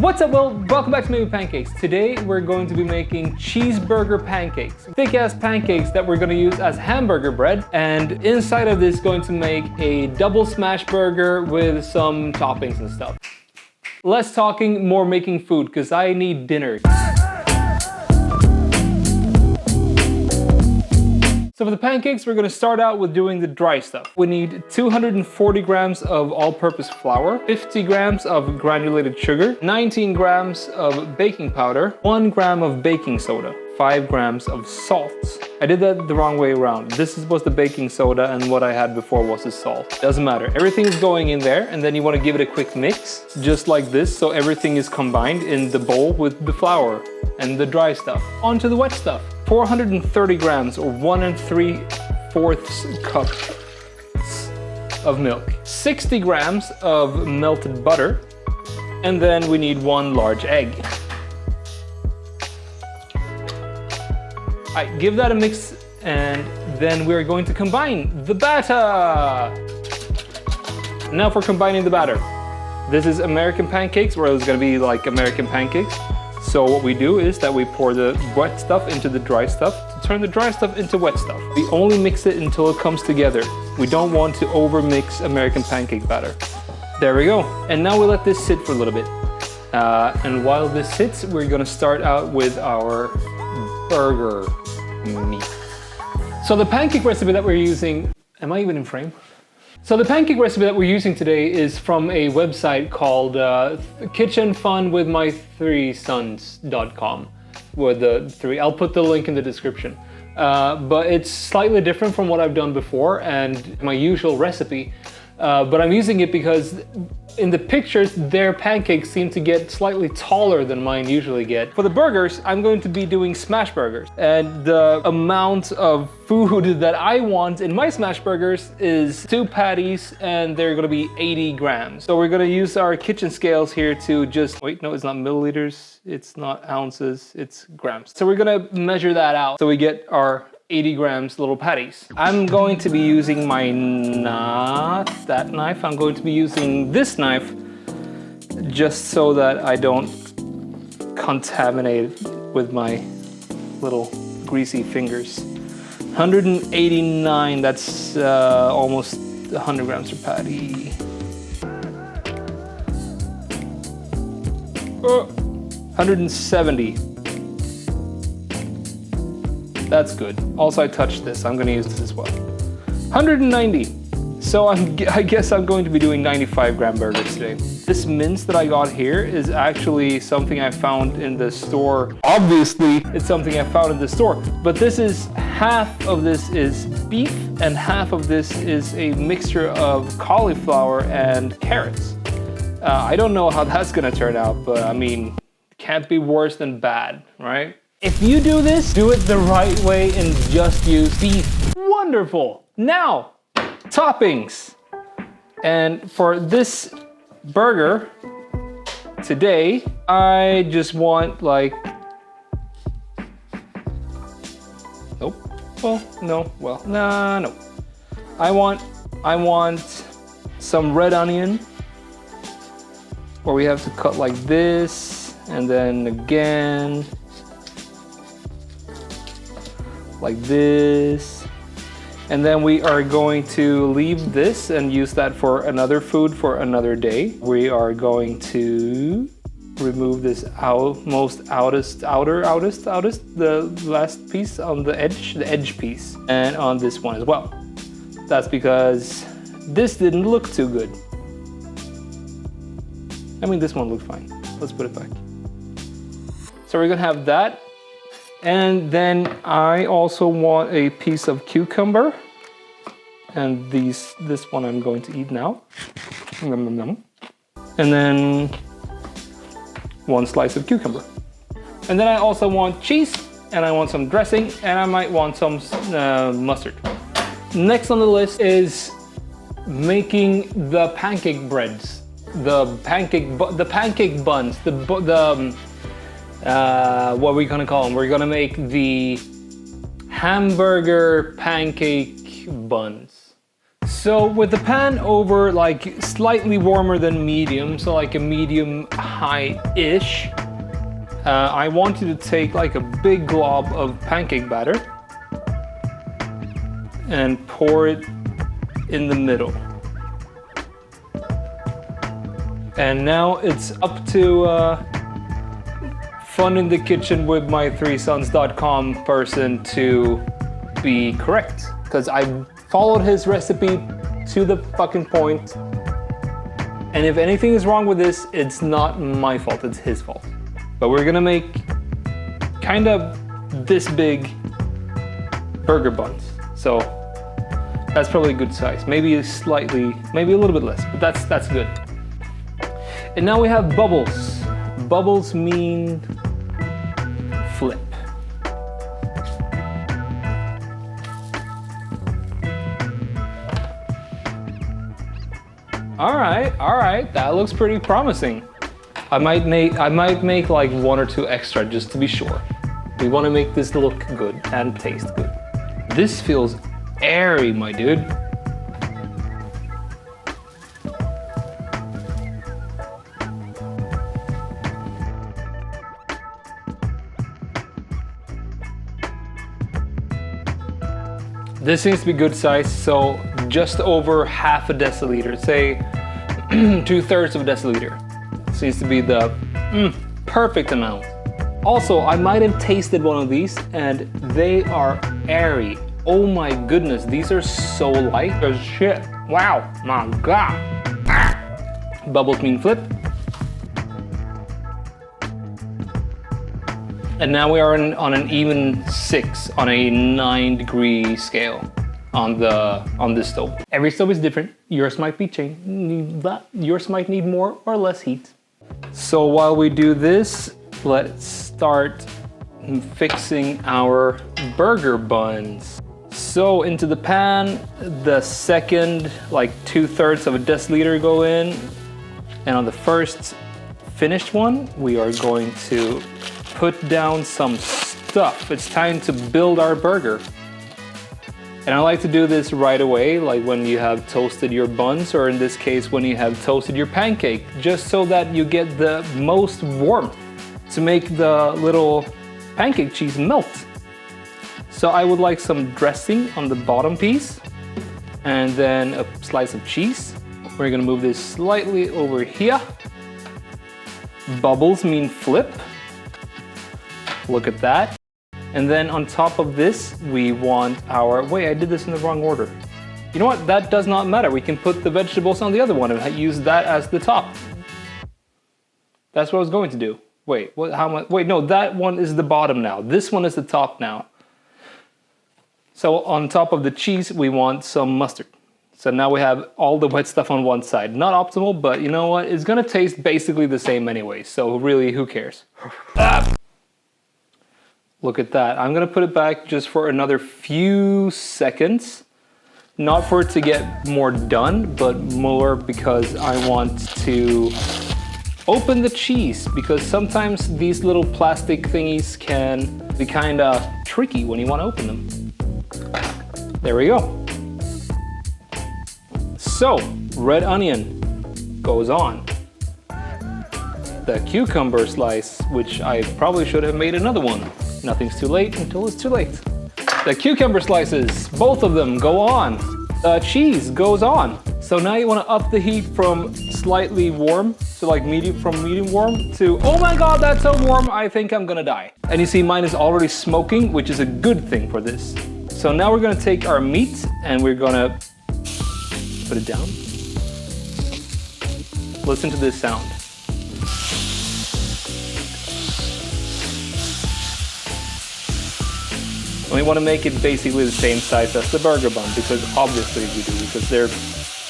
What's up, well, welcome back to Maybe Pancakes. Today we're going to be making cheeseburger pancakes. Thick-ass pancakes that we're going to use as hamburger bread. And inside of this, going to make a double smash burger with some toppings and stuff. Less talking, more making food, because I need dinner. So for the pancakes, we're going to start out with doing the dry stuff. We need 240 grams of all-purpose flour, 50 grams of granulated sugar, 19 grams of baking powder, 1 gram of baking soda, 5 grams of salt. I did that the wrong way around. This was the baking soda and what I had before was the salt. Doesn't matter. Everything is going in there and then you want to give it a quick mix, just like this, so everything is combined in the bowl with the flour and the dry stuff. On to the wet stuff. 430 grams or 1 3/4 cup of milk, 60 grams of melted butter, and then we need 1 large egg. I give that a mix and then we're going to combine the batter. Now for combining the batter. This is American pancakes, or it's gonna be like American pancakes. So what we do is that we pour the wet stuff into the dry stuff to turn the dry stuff into wet stuff. We only mix it until it comes together. We don't want to over mix American pancake batter. There we go. And now we let this sit for a little bit. And while this sits, we're gonna start out with our burger meat. So the pancake recipe that we're using, am I even in frame? So the pancake recipe that we're using today is from a website called kitchenfunwithmy3sons.com with the 3. I'll put the link in the description. But it's slightly different from what I've done before and my usual recipe. But I'm using it because in the pictures, their pancakes seem to get slightly taller than mine usually get. For the burgers, I'm going to be doing smash burgers. And the amount of food that I want in my smash burgers is 2 patties and they're gonna be 80 grams. So we're gonna use our kitchen scales here to just, wait, no, it's not milliliters, it's not ounces, it's grams. So we're gonna measure that out so we get our 80 grams little patties. I'm going to be using not that knife. I'm going to be using this knife just so that I don't contaminate it with my little greasy fingers. 189, that's almost 100 grams per patty. 170. That's good. Also, I touched this. I'm going to use this as well. 190. So I guess I'm going to be doing 95 gram burgers today. This mince that I got here is actually something I found in the store. Obviously, it's something I found in the store. But this is, half of this is beef and half of this is a mixture of cauliflower and carrots. I don't know how that's going to turn out, but I mean, can't be worse than bad, right? If you do this, do it the right way and just use beef. Wonderful. Now, toppings. And for this burger today, I just want like, nope. Well, no, well, no. I want some red onion where we have to cut like this and then again like this, and then we are going to leave this and use that for another food for another day. We are going to remove this outest, the last piece on the edge piece, and on this one as well. That's because this didn't look too good. I mean, this one looked fine. Let's put it back. So we're gonna have that. And then I also want a piece of cucumber. And this one I'm going to eat now. And then 1 slice of cucumber. And then I also want cheese, and I want some dressing, and I might want some mustard. Next on the list is making the pancake breads. The pancake buns, what are we gonna call them? We're gonna make the hamburger pancake buns. So with the pan over like slightly warmer than medium, so like a medium high-ish, I want you to take like a big glob of pancake batter and pour it in the middle. And now it's up to fun in the kitchen with my 3sons.com person to be correct, because I followed his recipe to the fucking point, and if anything is wrong with this, it's not my fault, it's his fault. But we're gonna make kind of this big burger buns, so that's probably a good size. Maybe slightly, maybe a little bit less, but that's good. And now we have bubbles. Bubbles mean flip. All right, that looks pretty promising. I might make like 1 or 2 extra just to be sure. We want to make this look good and taste good. This feels airy, my dude. This seems to be good size, so just over half a deciliter, say 2/3 of a deciliter. Seems to be the perfect amount. Also, I might have tasted one of these and they are airy. Oh my goodness, these are so light as shit. Wow, my God. Bubbles mean flip. And now we are on an even 6 on a 9-degree scale on this stove. Every stove is different. Yours might be yours might need more or less heat. So while we do this, let's start fixing our burger buns. So into the pan, the second, like 2/3 of a deciliter go in, and on the first finished one, we are going to put down some stuff. It's time to build our burger. And I like to do this right away, like when you have toasted your buns, or in this case, when you have toasted your pancake, just so that you get the most warmth to make the little pancake cheese melt. So I would like some dressing on the bottom piece, and then a slice of cheese. We're gonna move this slightly over here. Bubbles mean flip. Look at that. And then on top of this, we want our, wait, I did this in the wrong order. You know what, that does not matter. We can put the vegetables on the other one and use that as the top. That's what I was going to do. Wait, what, how much, wait, no, that one is the bottom now. This one is the top now. So on top of the cheese, we want some mustard. So now we have all the wet stuff on one side. Not optimal, but you know what? It's gonna taste basically the same anyway. So really, who cares? Look at that. I'm gonna put it back just for another few seconds. Not for it to get more done, but more because I want to open the cheese, because sometimes these little plastic thingies can be kinda tricky when you wanna open them. There we go. So, red onion goes on. The cucumber slice, which I probably should have made another one. Nothing's too late until it's too late. The cucumber slices, both of them go on. The cheese goes on. So now you want to up the heat from slightly warm to like medium warm to, oh my God, that's so warm, I think I'm gonna die. And you see mine is already smoking, which is a good thing for this. So now we're gonna take our meat and we're gonna put it down. Listen to this sound. And we want to make it basically the same size as the burger bun, because obviously we do, because they're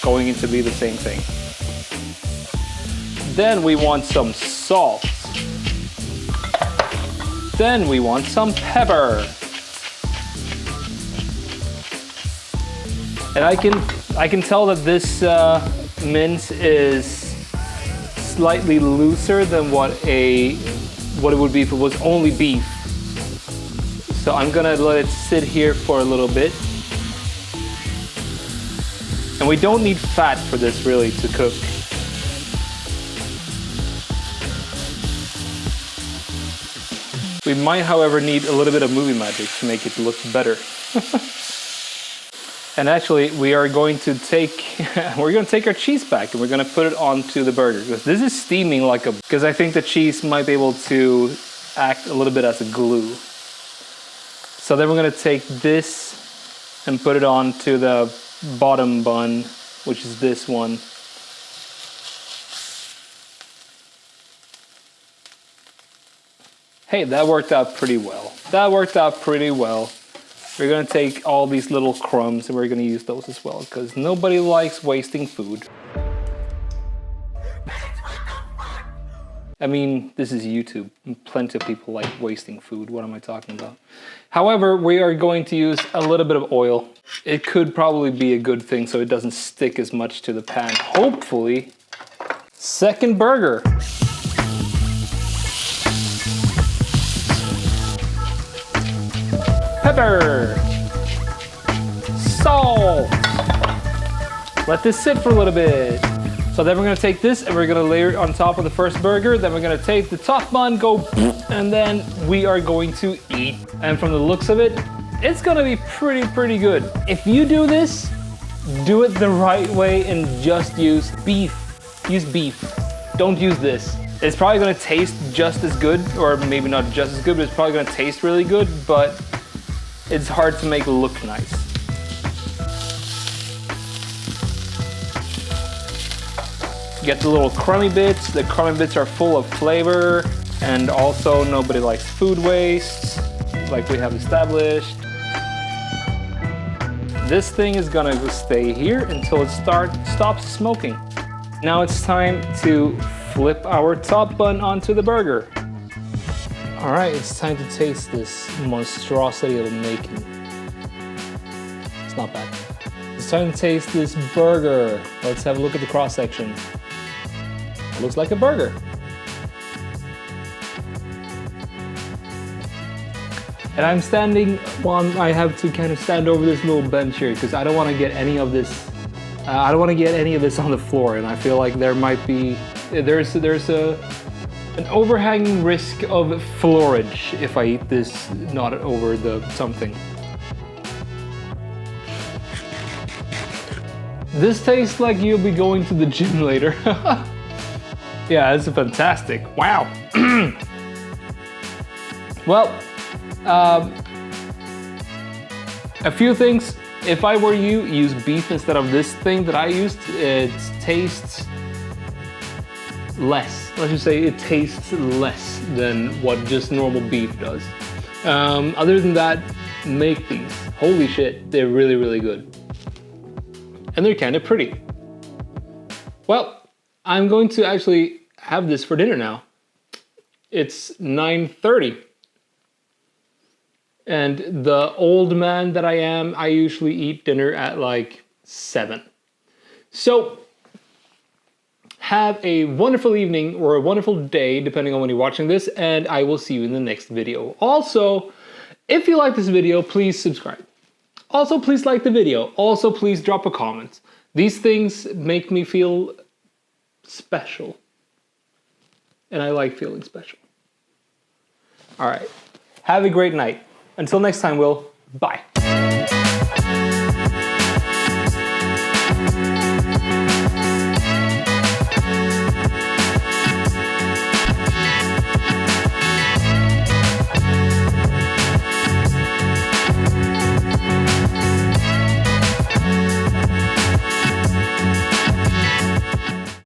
going to be the same thing. Then we want some salt. Then we want some pepper. And I can tell that this mince is slightly looser than what it would be if it was only beef. So I'm gonna let it sit here for a little bit. And And we don't need fat for this really to cook. We might, however, need a little bit of movie magic to make it look better. And actually, we are going to take our cheese pack and we're going to put it onto the burger. Because this is steaming like a... Because I think the cheese might be able to act a little bit as a glue. So then we're going to take this and put it onto the bottom bun, which is this one. Hey, that worked out pretty well. That worked out pretty well. We're gonna take all these little crumbs and we're gonna use those as well, because nobody likes wasting food. I mean, this is YouTube. Plenty of people like wasting food. What am I talking about? However, we are going to use a little bit of oil. It could probably be a good thing so it doesn't stick as much to the pan. Hopefully. Second burger. Pepper. Salt. Let this sit for a little bit. So then we're gonna take this and we're gonna layer it on top of the first burger. Then we're gonna take the top bun, go, and then we are going to eat. And from the looks of it, it's gonna be pretty good. If you do this, do it the right way and just use beef. Use beef. Don't use this. It's probably gonna taste just as good, or maybe not just as good, but it's probably gonna taste really good, but it's hard to make look nice. Get the little crummy bits. The crummy bits are full of flavor, and also nobody likes food waste, like we have established. This thing is gonna stay here until it stops smoking. Now it's time to flip our top bun onto the burger. All right, it's time to taste this monstrosity of making. It's not bad. It's time to taste this burger. Let's have a look at the cross section. It looks like a burger. And I'm standing on, I have to kind of stand over this little bench here because I don't want to get any of this, I don't want to get any of this on the floor, and I feel like there might be, there's an overhanging risk of floorage if I eat this not over the something. This tastes like you'll be going to the gym later. Yeah, this is fantastic. Wow. Well, a few things. If I were you, use beef instead of this thing that I used. It tastes less. Let's just say it tastes less than what just normal beef does. Other than that, make these. Holy shit, they're really good. And they're kind of pretty. Well, I'm going to actually have this for dinner now. It's 9:30. And the old man that I am, I usually eat dinner at like 7. So, have a wonderful evening or a wonderful day, depending on when you're watching this, and I will see you in the next video. Also, if you like this video, please subscribe. Also, please like the video. Also, please drop a comment. These things make me feel special. And I like feeling special. All right. Have a great night. Until next time, Will. Bye.